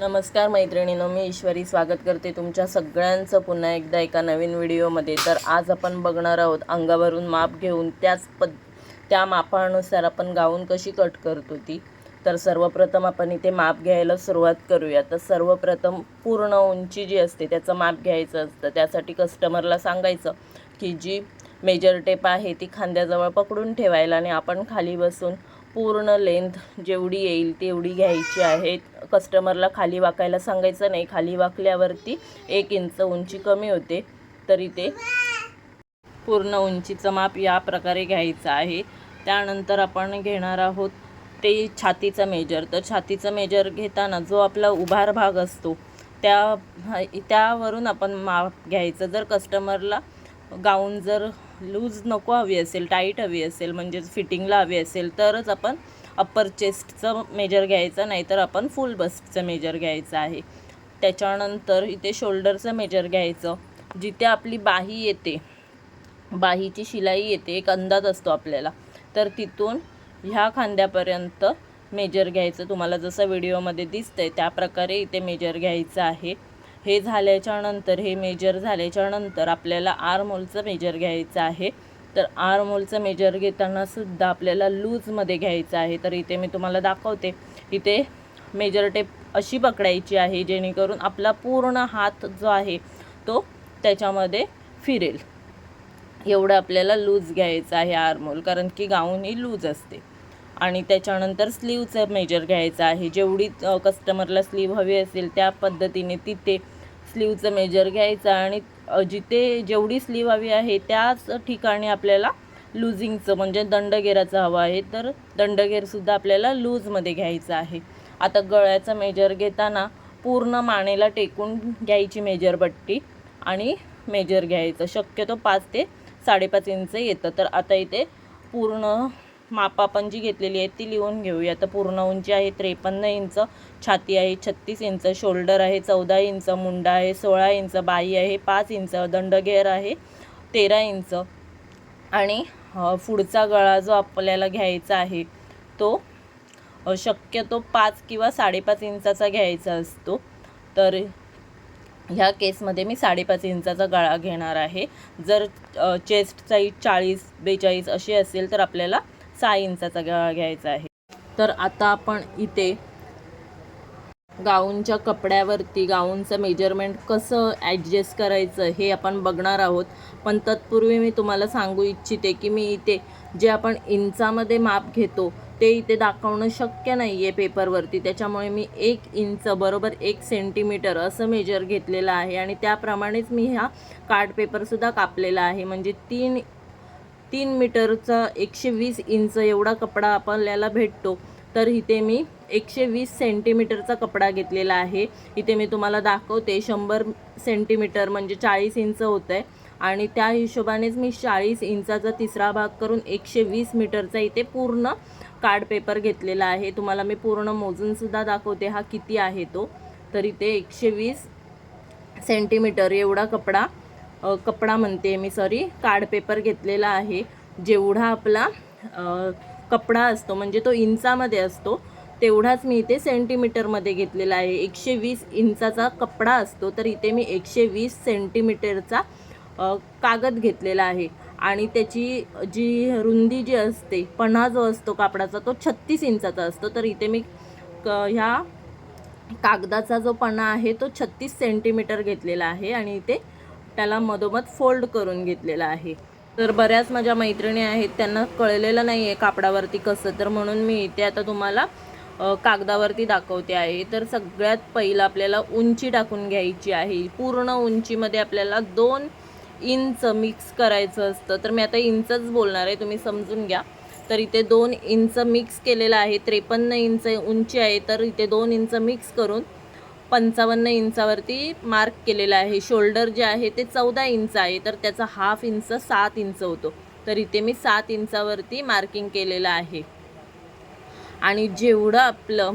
नमस्कार मैत्रिणींनो, मी ईश्वरी स्वागत करते तुमच्या सगळ्यांचं पुन्हा एकदा एका नवीन व्हिडिओमध्ये। तर आज आपण बघणार आहोत अंगावरून माप घेऊन त्या मापानुसार आपण गाऊन कशी कट करतो ती। तर सर्वप्रथम आपण इथे माप घ्यायला सुरुवात करूया। तर सर्वप्रथम पूर्ण उंची जी असते त्याचं माप घ्यायचं असतं। त्यासाठी कस्टमरला सांगायचं की जी मेजर टेप आहे ती खांद्याजवळ पकडून ठेवायला आणि आपण खाली बसून पूर्ण लेंथ जेवढी येईल तेवढी घ्यायची आहे। कस्टमरला खाली वाकायला सांगायचं नाही, खाली वाकल्यावरती 1 इंच उंची कमी होते। तरी ते पूर्ण उंचीचं माप या प्रकारे घ्यायचं आहे। त्यानंतर आपण घेणार आहोत ते छातीचा मेजर। तर छातीचा मेजर घेताना जो आपला उभार भाग असतो त्यावरून आपण माप घ्यायचं। जर कस्टमरला गाऊन जर लूज नको हवी असेल, टाईट हवी असेल, म्हणजे फिटिंगला हवी असेल तरच आपण अप्पर चेस्टचं मेजर घ्यायचं, नाहीतर आपण फुल बस्टचं मेजर घ्यायचं आहे। त्याच्यानंतर इथे शोल्डरचं मेजर घ्यायचं। जिथे आपली बाही येते, बाहीची शिलाई येते, एक अंदाज असतो आपल्याला, तर तिथून ह्या खांद्यापर्यंत मेजर घ्यायचं। तुम्हाला जसं व्हिडिओमध्ये दिसतंय त्या प्रकारे इथे मेजर घ्यायचं आहे। हे झाल्याच्यानंतर, हे मेजर झाल्याच्यानंतर आपल्याला आर्म होलचं मेजर घ्यायचं आहे। तर आर्म होलचं मेजर घेताना सुद्धा आपल्याला लूजमध्ये घ्यायचं आहे। तर इथे मी तुम्हाला दाखवते। इथे मेजर टेप अशी पकडायची आहे जेणेकरून आपला पूर्ण हात जो आहे तो त्याच्यामध्ये फिरेल, एवढं आपल्याला लूज घ्यायचं आहे आर्म होल, कारण की गाऊन ही लूज असते। आणि त्याच्यानंतर स्लीवचं मेजर घ्यायचं आहे। जेवढी कस्टमरला स्लीव हवी असेल त्या पद्धतीने तिथे स्लीवचं मेजर घ्यायचं आणि जिथे जेवढी स्लीव हवी आहे त्याच ठिकाणी आपल्याला लूजिंगचं म्हणजे दंडगेराचं हवं आहे, तर दंडगेरसुद्धा आपल्याला लूजमध्ये घ्यायचं आहे। आता गळ्याचं मेजर घेताना पूर्ण मानेला टेकून घ्यायची मेजर पट्टी आणि मेजर घ्यायचं। शक्यतो 5 ते 5.5 इंच येतं। तर आता इथे पूर्ण माप आपण जी घेतलेली आहे ती लिहून घेऊया। तर पूर्ण उंची आहे 53 इंच, छाती आहे 36 इंच, शोल्डर आहे 14 इंच, मुंडा आहे 16 इंच, बाही आहे 5 इंच, दंडगेर आहे 13 इंच आणि पुढचा गळा जो आपल्याला घ्यायचा आहे तो शक्यतो 5 किंवा 5.5 इंचाचा घ्यायचा असतो। तर ह्या केसमध्ये मी 5.5 इंचाचा गळा घेणार आहे। जर चेस्ट साईज 40-42 अशी असेल तर आपल्याला 6 इंचाचा गळा घ्यायचा आहे। तर आता आपण इथे गाऊनच्या कपड्यावरती गाऊनचं मेजरमेंट कसं ॲडजस्ट करायचं हे आपण बघणार आहोत। पण तत्पूर्वी मी तुम्हाला सांगू इच्छिते की मी इथे जे आपण इंचामध्ये माप घेतो ते इथे दाखवणं शक्य नाही आहे पेपरवरती। त्याच्यामुळे मी 1 इंच बरोबर 1 सेंटीमीटर असं मेजर घेतलेलं आहे आणि त्याप्रमाणेच मी ह्या कार्ड पेपरसुद्धा कापलेला आहे। म्हणजे 3 मीटरचा 120 इंच एवढा कपडा आपल्याला भेटतो। तर इथे मी 120 सेंटीमीटरचा कपडा घेतलेला आहे। इथे मी तुम्हाला दाखवते 100 सेंटीमीटर म्हणजे 40 इंच होतं आहे आणि त्या हिशोबानेच मी 40 इंचाचा तिसरा भाग करून 120 मीटरचा इथे पूर्ण कार्ड पेपर घेतलेला आहे। तुम्हाला मी पूर्ण मोजूनसुद्धा दाखवते हा किती आहे तो। तर इथे 120 सेंटीमीटर एवढा कपडा म्हणते मी, कार्ड पेपर घेतलेला आहे। जेवढा आपला कपडा असतो म्हणजे तो इंचामध्ये असतो तेवढाच मी इथे सेंटीमीटरमध्ये घेतलेला आहे। 120 इंचाचा कपडा असतो तर इथे मी 120 सेंटीमीटरचा कागद घेतलेला आहे आणि त्याची जी रुंदी जी असते, पणा जो असतो कापडाचा तो 36 इंचाचा असतो। तर इथे मी ह्या कागदाचा जो पणा आहे तो 36 सेंटीमीटर घेतलेला आहे आणि इथे त्याला मधोमध फोल्ड करून घेतलेला आहे। तर बऱ्याच माझ्या मैत्रिणी आहेत त्यांना कळलेलं नाही आहे कापडावरती कसं, तर म्हणून मी इथे आता तुम्हाला कागदावरती दाखवते आहे। तर सगळ्यात पहिलं आपल्याला उंची टाकून घ्यायची आहे। पूर्ण उंचीमध्ये आपल्याला 2 इंच मिक्स करायचं असतं। तर मी आता इंचच बोलणार आहे, तुम्ही समजून घ्या। तर इथे 2 इंच मिक्स केलेलं आहे। 53 इंच उंची आहे तर इथे 2 इंच मिक्स करून 55 इंचावरती मार्क केलेला आहे। शोल्डर जे आहे ते 14 इंच आहे तर त्याचा हाफ इंच 7 इंच होतो। तर इथे मी 7 इंचावरती मार्किंग केलेलं आहे। आणि जेवढं आपलं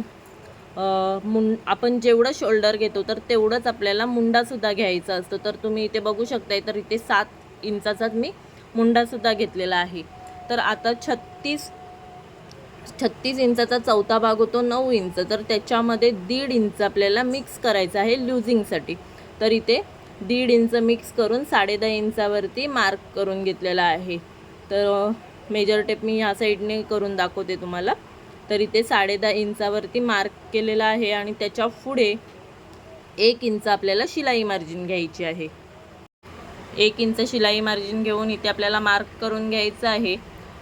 आपण जेवढं शोल्डर घेतो तर तेवढंच आपल्याला मुंडासुद्धा घ्यायचा असतो। तर तुम्ही इथे बघू शकताय, तर इथे 7 इंचाचाच मी मुंडासुद्धा घेतलेला आहे। तर आता 36 36 इंचाचा चौथा भाग होतो 9 इंच, तर त्याच्यामध्ये 1.5 इंच आपल्याला मिक्स करायचं आहे लुझिंगसाठी. तर इथे 1.5 इंच मिक्स करून 10.5 इंचावरती मार्क करून घेतलेला आहे. तर मेजर टेप मी ह्या साईडने करून दाखवते तुम्हाला. तर इथे 10.5 इंचावरती मार्क केलेला आहे आणि त्याच्या पुढे 1 इंच आपल्याला शिलाई मार्जिन घ्यायची आहे. 1 इंच शिलाई मार्जिन घेऊन इथे आपल्याला मार्क करून घ्यायचं आहे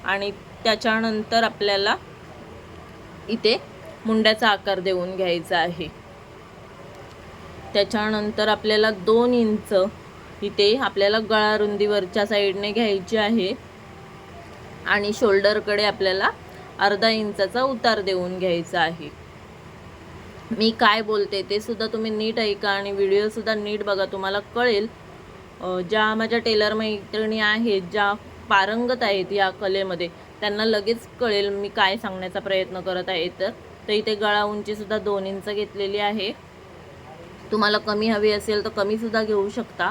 आणि त्याच्यानंतर आपल्याला इथे मुंड्याचा आकार देऊन घ्यायचा आहे. त्याच्यानंतर आपल्याला 2 इंच इथे आपल्याला गळा रुंदीवरच्या साईडने घ्यायची आहे आणि शोल्डरकडे आपल्याला अर्धा इंचाचा उतार देऊन घ्यायचा आहे. मी काय बोलते ते सुद्धा तुम्ही नीट ऐका आणि व्हिडिओसुद्धा नीट बघा, तुम्हाला कळेल. ज्या माझ्या टेलर मैत्रिणी आहेत, ज्या पारंगत आहेत या कलेमध्ये, त्यांना लगेच कळेल मी काय सांगण्याचा प्रयत्न करत आहे. तर इथे गळा उंचीसुद्धा 2 इंच घेतलेली आहे. तुम्हाला कमी हवी असेल तर कमीसुद्धा घेऊ शकता.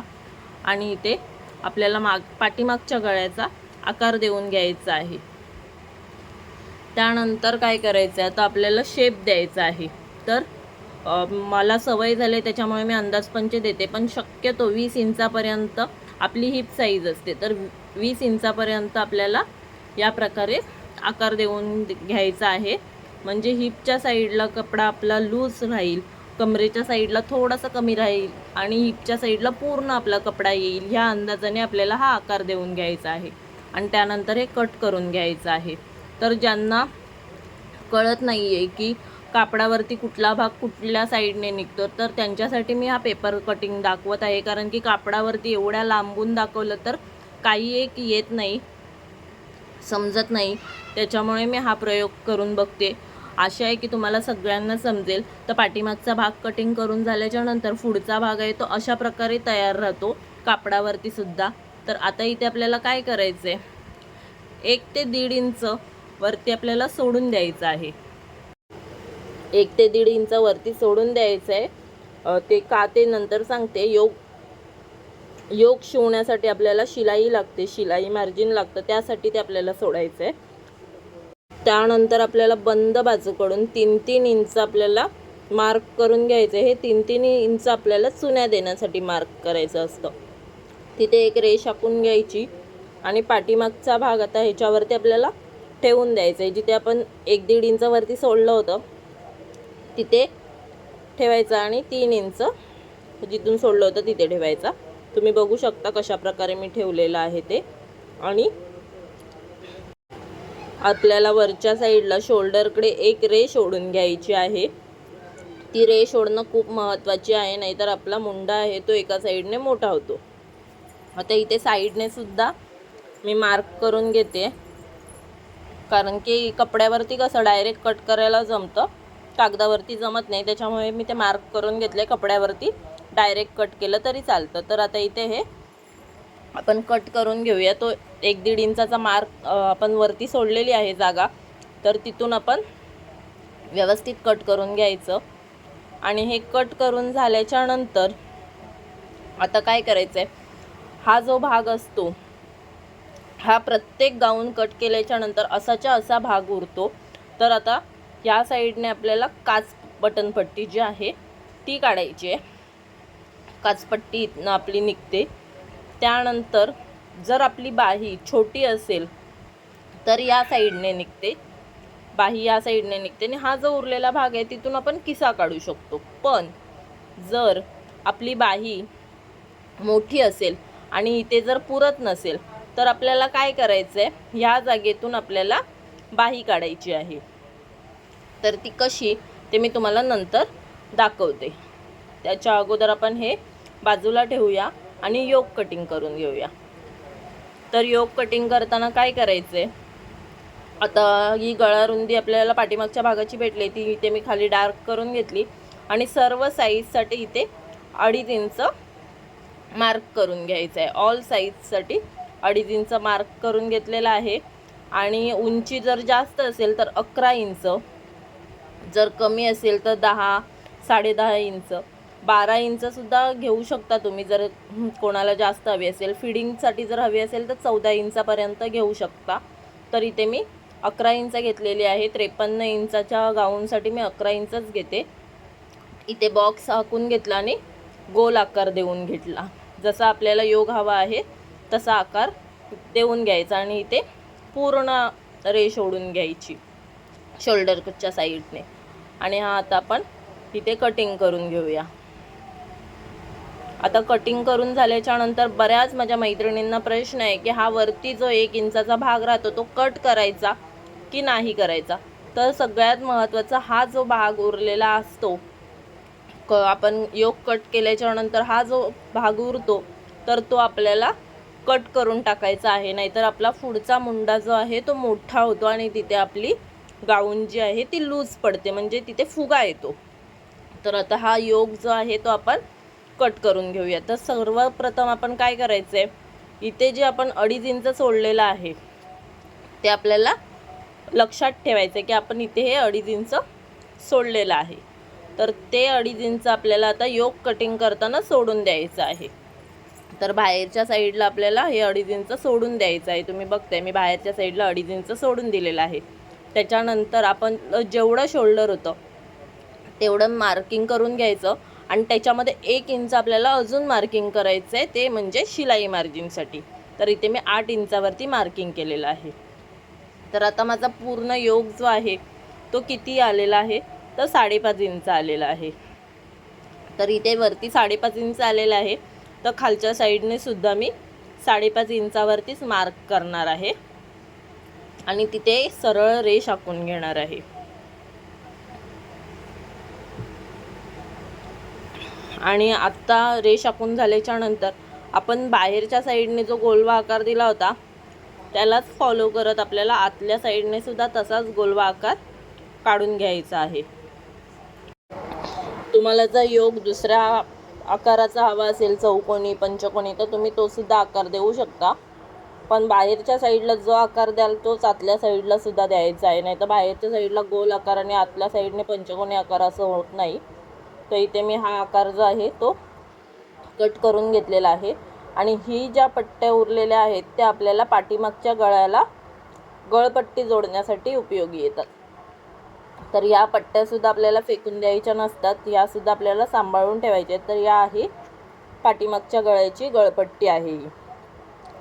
आणि इथे आपल्याला पाठीमागच्या गळ्याचा आकार देऊन घ्यायचा आहे. त्यानंतर काय करायचं आहे, आता आपल्याला शेप द्यायचा आहे. तर मला सवय झाली त्याच्यामुळे मी अंदाजपंचे देते, पण शक्यतो 20 इंचापर्यंत आपली हिप साईज असते. तर 20 इंचापर्यंत आपल्याला या प्रकारे आकार देऊन घ्यायचा आहे. म्हणजे हिपच्या साईडला कपडा आपला लूज राहील, कमरेच्या साईडला थोडासा कमी राहील आणि हिपच्या साईडला पूर्ण आपला कपडा येईल, ह्या अंदाजाने आपल्याला हा आकार देऊन घ्यायचा आहे. आणि त्यानंतर हे कट करून घ्यायचं आहे. तर ज्यांना कळत नाही आहे की कापडावरती कुठला भाग कुठल्या साईडने निघतो, तर त्यांच्यासाठी मी हा पेपर कटिंग दाखवत आहे. कारण की कापडावरती एवढ्या लांबून दाखवलं तर काही एक येत नाही, समजत नाही. त्याच्यामुळे मी हा प्रयोग करून बघते. आशा आहे की तुम्हाला सगळ्यांना समजेल. तर पाठीमागचा भाग कटिंग करून झाल्याच्या नंतर पुढचा भाग आहे तो अशा प्रकारे तयार राहतो कापडावरती सुद्धा. तर आता इथे आपल्याला काय करायचं आहे, 1 ते 1.5 इंच वरती आपल्याला सोडून द्यायचं आहे. 1 ते 1.5 इंच वरती सोडून द्यायचं आहे. ते का ते नंतर सांगते. योग शिवण्यासाठी आपल्याला शिलाई लागते, शिलाई मार्जिन लागतं, त्यासाठी ते आपल्याला सोडायचं आहे. त्यानंतर आपल्याला बंद बाजूकडून 3-3 इंच आपल्याला मार्क करून घ्यायचं आहे. हे 3-3 इंच आपल्याला चुन्या देण्यासाठी मार्क करायचं असतं. तिथे एक रेष आखून घ्यायची आणि पाठीमागचा भाग आता ह्याच्यावरती आपल्याला ठेवून द्यायचं आहे. जिथे आपण 1-1.5 इंचावरती सोडलं होतं तिथे ठेवायचं आणि 3 इंच जिथून सोडलं होतं तिथे ठेवायचा. तुम्ही बघू शकता कशा प्रकारे मी ठेवलेलं आहे ते. आणि आपल्याला वरच्या साईडला शोल्डरकडे एक रेष ओढून घ्यायची आहे. ती रेष ओढणं खूप महत्त्वाची आहे, नाहीतर आपला मुंडा आहे तो एका साईडने मोठा होतो. आता इथे साईडने सुद्धा मी मार्क करून घेते, कारण की कपड्यावरती कसं डायरेक्ट कट करायला जमतं, कागदावरती जमत नाही. त्याच्यामुळे मी ते मार्क करून घेतले. कपड्यावरती डायरेक्ट कट केलं तरी चालतं. तर आता इथे हे आपण कट करून घेऊया. तो 1-1.5 इंचाचा मार्क आपण वरती सोडलेली आहे जागा, तर तिथून आपण व्यवस्थित कट करून घ्यायचं. आणि हे कट करून झाल्याच्या नंतर आता काय करायचं आहे, हा जो भाग असतो हा प्रत्येक गाऊन कट केल्याच्या नंतर असाच्या असा भाग उरतो. तर आता या साईडने आपल्याला काच बटनपट्टी जी आहे ती काढायची आहे. काचपट्टी इथनं आपली निघते. त्यानंतर जर आपली बाही छोटी असेल तर या साईडने निघते, बाही या साईडने निघते आणि हा जो उरलेला भाग आहे तिथून आपण किसा काढू शकतो. पण जर आपली बाही मोठी असेल आणि इथे जर पुरत नसेल तर आपल्याला काय करायचं आहे, ह्या जागेतून आपल्याला बाही काढायची आहे. तर ती कशी ते मी तुम्हाला नंतर दाखवते. त्याच्या अगोदर आपण हे बाजूला ठेवूया आणि योग कटिंग करून घेऊया. तर योग कटिंग करताना काय करायचं आहे, आता ही गळा रुंदी आपल्याला पाठीमागच्या भागाची भेटली, ती इथे मी खाली डार्क करून घेतली आणि सर्व साईजसाठी इथे 2.5 इंच मार्क करून घ्यायचं आहे. ऑल साईजसाठी 2.5 इंच मार्क करून घेतलेला आहे. आणि उंची जर जास्त असेल तर 11 इंच, जर कमी असेल तर 10, 10.5 इंच, 12 इंचसुद्धा घेऊ शकता तुम्ही जर कोणाला जास्त हवी असेल. फिडिंगसाठी जर हवी असेल तर 14 इंचापर्यंत घेऊ शकता. तर इथे मी 11 इंच घेतलेली आहे. 53 इंचाच्या गाऊनसाठी मी 11 इंचच घेते. इथे बॉक्स आखून घेतला आणि गोल आकार देऊन घेतला. जसा आपल्याला योग हवा आहे तसा आकार देऊन घ्यायचा आणि इथे पूर्ण रेष ओढून घ्यायची शोल्डरच्या साईडने. आणि हा आता आपण इथे कटिंग करून घेऊया. आता कटिंग करून झाल्याच्या नंतर बऱ्याच माझ्या मैत्रिणींना प्रश्न आहे की हा वरती जो 1 इंचाचा भाग राहतो तो कट करायचा की नाही करायचा. तर सगळ्यात महत्त्वाचा हा जो भाग उरलेला असतो, आपण योग कट केल्याच्या नंतर हा जो भाग उरतो तर तो आपल्याला कट करून टाकायचा आहे. नाहीतर आपला पुढचा मुंडा जो आहे तो मोठा होतो आणि तिथे आपली गाऊन जी आहे ती लूज पडते, म्हणजे तिथे फुगा येतो. तर आता हा योग जो आहे तो आपण कट करून घेऊया. तर सर्वप्रथम आपण काय करायचं आहे, इथे जे आपण 2.5 इंच सोडलेलं आहे ते आपल्याला लक्षात ठेवायचं आहे की आपण इथे हे 2.5 इंच सोडलेलं आहे. तर ते 2.5 इंच आपल्याला आता योग कटिंग करताना सोडून द्यायचं आहे. तर बाहेरच्या साईडला आपल्याला हे 2.5 इंच सोडून द्यायचं आहे. तुम्ही बघताय मी बाहेरच्या साईडला 2.5 इंच सोडून दिलेलं आहे. त्याच्यानंतर आपण जेवढं शोल्डर होतं तेवढं मार्किंग करून घ्यायचं आणि त्याच्यामध्ये 1 इंच आपल्याला अजून मार्किंग करायचं आहे, ते म्हणजे शिलाई मार्जिनसाठी. तर इथे मी 8 इंचावरती मार्किंग केलेलं आहे. तर आता माझा पूर्ण योग जो आहे तो किती आलेला आहे, तर 5.5 इंच आलेला आहे. तर इथे वरती 5.5 इंच आलेला आहे. तर खालच्या साईडने सुद्धा मी 5.5 इंचावरतीच मार्क करणार आहे आणि तिथे सरळ रेष आखून घेणार आहे. आणि आत्ता रेष आखून झाल्याच्या नंतर आपण बाहेरच्या साईडने जो गोलवा आकार दिला होता त्यालाच फॉलो करत आपल्याला आतल्या साईडने सुद्धा तसाच गोलवा आकार काढून घ्यायचा आहे. तुम्हाला जर योग दुसऱ्या आकाराचा हवा असेल, चौकोनी पंचकोनी, तर तुम्ही तो सुद्धा आकार देऊ शकता. पण बाहेरच्या साईडला जो आकार द्याल तोच आतल्या साईडला सुद्धा द्यायचा आहे. नाही तर बाहेरच्या साईडला गोल आकार आणि आतल्या साईडने पंचकोनी आकार असं होत नाही. तर इथे मी हा आकार जो आहे तो कट करून घेतलेला आहे. आणि ही ज्या पट्ट्या उरलेल्या आहेत त्या आपल्याला पाठीमागच्या गळ्याला गळपट्टी जोडण्यासाठी उपयोगी येतात. तर या पट्ट्यासुद्धा आपल्याला फेकून द्यायच्या नसतात, यासुद्धा आपल्याला सांभाळून ठेवायच्या आहेत. तर या आहे पाठीमागच्या गळ्याची गळपट्टी आहे ही.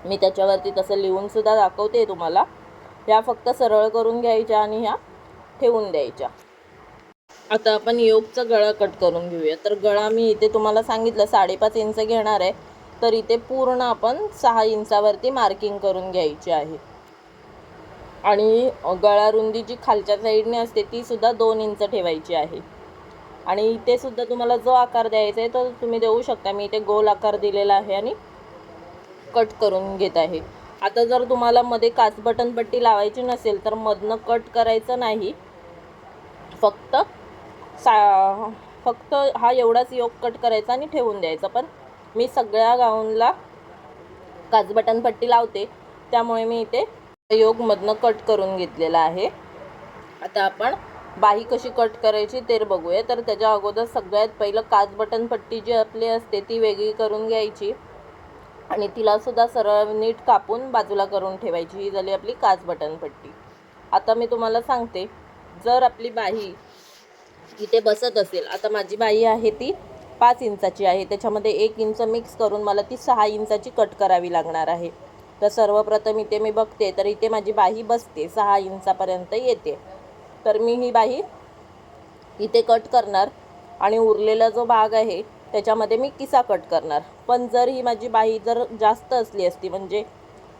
मी त्याच्यावरती तसं लिहूनसुद्धा दाखवते तुम्हाला. ह्या फक्त सरळ करून घ्यायच्या आणि ह्या ठेवून द्यायच्या. आता आपण योगचा गळा कट करून घेऊया. तर गळा मी इथे तुम्हाला सांगितलं 5.5 इंच घेणार आहे. तर इथे पूर्ण आपण 6 इंचावरती मार्किंग करून घ्यायची आहे. आणि गळा रुंदी जी खालच्या साईडने असते ती सुद्धा 2 इंच ठेवायची आहे. आणि इथे सुद्धा तुम्हाला जो आकार द्यायचा आहे तो तुम्ही देऊ शकता. मी इथे गोल आकार दिलेला आहे आणि कट करून घेत आहे. आता जर तुम्हाला मध्ये काच बटन पट्टी लावायची नसेल तर मधनं कट करायचं नाही, फक्त हा एवढाच योग कट करायचा आणि ठेवून द्यायचा. पण मी सगळ्या गाऊनला काच बटन पट्टी लावते त्यामुळे मी इथे योग मधनं कट करून घेतलेला आहे. आता आपण बाही कशी कट करायची ते बघूया. तर त्याच्या अगोदर सगळ्यात पहिलं काच बटन पट्टी जी आपली असते ती वेगळी करून घ्यायची आणि तिला सुद्धा सरळ नीट कापून बाजूला करून ठेवायची. ही झाली आपली काच बटन पट्टी. आता मी तुम्हाला सांगते, जर आपली बाही इथे बसत असेल, आता माझी बाही आहे ती 5 इंचाची आहे, त्याच्यामध्ये 1 इंच मिक्स करून मला ती 6 इंचाची कट करावी लागणार आहे. तर सर्वप्रथम इथे मी बघते तर इथे माझी बाही बसते 6 इंचापर्यंत येते. तर मी ही बाही इथे कट करणार आणि उरलेला जो भाग आहे त्याच्यामध्ये मी किसा कट करणार. पण जर ही माझी बाही जर जास्त असली असती, म्हणजे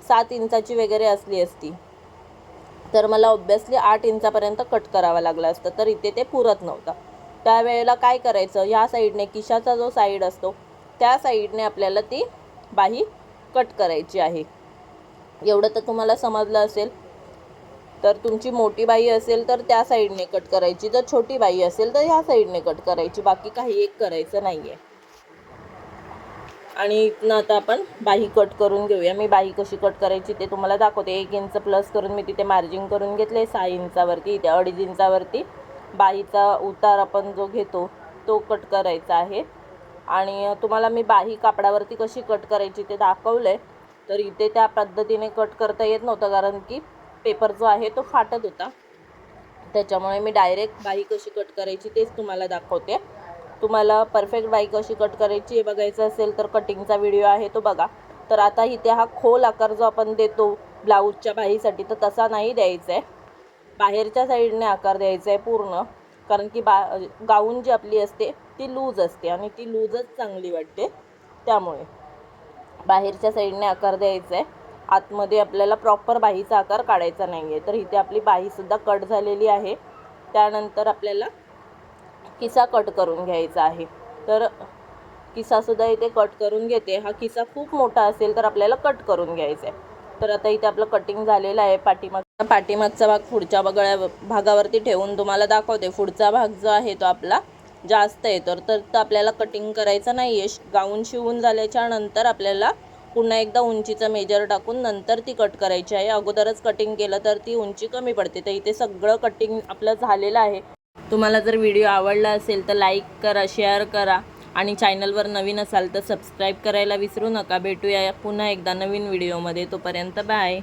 7 इंचाची वगैरे असली असती, तर मला ऑब्व्हियसली 8 इंचापर्यंत कट करावा लागला असतं. तर इथे ते पुरत नव्हतं. त्यावेळेला काय करायचं, ह्या साईडने किशाचा जो साईड असतो त्या साईडने आपल्याला ती बाही कट करायची आहे. एवढं तर तुम्हाला समजलं असेल. तर तुमची मोठी बाही असेल तर त्या साईडने कट करायची, जर छोटी बाही असेल तर ह्या साईडने कट करायची, बाकी काही एक करायचं नाही आहे. आणि इथनं आता आपण बाही कट करून घेऊया. मी बाही कशी कट करायची ते तुम्हाला दाखवते. 1 इंच प्लस करून मी तिथे मार्जिन करून घेतले 6 इंचावरती. इथे 2.5 इंचावरती बाहीचा उतार आपण जो घेतो तो कट करायचा आहे. आणि तुम्हाला मी बाही कापडावरती कशी कट करायची ते दाखवलं आहे. तर इथे त्या पद्धतीने कट करता येत नव्हतं, कारण की पेपर जो आहे तो फाटत होता, त्याच्यामुळे मी डायरेक्ट बाही कशी कट करायची तेच तुम्हाला दाखवते. तुम्हाला परफेक्ट बाही कशी कट करायची हे बघायचं असेल तर कटिंगचा व्हिडिओ आहे तो बघा. तर आता इथे हा खोल आकार जो आपण देतो ब्लाऊजच्या बाहीसाठी तर तसा नाही द्यायचा आहे, बाहेरच्या साईडने आकार द्यायचा आहे पूर्ण. कारण की गाऊन जी आपली असते ती लूज असते आणि ती लूजच चांगली वाटते, त्यामुळे बाहेरच्या साईडने आकार द्यायचा आहे. आतमध्ये आपल्याला प्रॉपर बाहीचा आकार काढायचा नाही आहे. तर इथे आपली बाहीसुद्धा कट झालेली आहे. त्यानंतर आपल्याला किसा कट करून घ्यायचा आहे. तर किसासुद्धा इथे कट करून घेते. हा किसा खूप मोठा असेल तर आपल्याला कट करून घ्यायचा आहे. तर आता इथे आपलं कटिंग झालेलं आहे. पाठीमागचा भाग पुढच्या भागावरती ठेवून तुम्हाला दाखवते. पुढचा भाग जो आहे तो आपला जास्त आहे, तर आपल्याला कटिंग करायचं नाही आहे. गाऊन शिवून झाल्याच्या नंतर आपल्याला पुन्हा एकदा उंचीचं मेजर टाकून नंतर ती कट करायची आहे. अगोदरच कटिंग केलं तर ती उंची कमी पडते. तर इथे सगळं कटिंग आपलं झालेलं आहे. तुम्हाला जर व्हिडिओ आवडला असेल तर लाईक करा, शेअर करा आणि चॅनलवर नवीन असाल तर सबस्क्राईब करायला विसरू नका. भेटूया पुन्हा एकदा नवीन व्हिडिओमध्ये. तोपर्यंत बाय.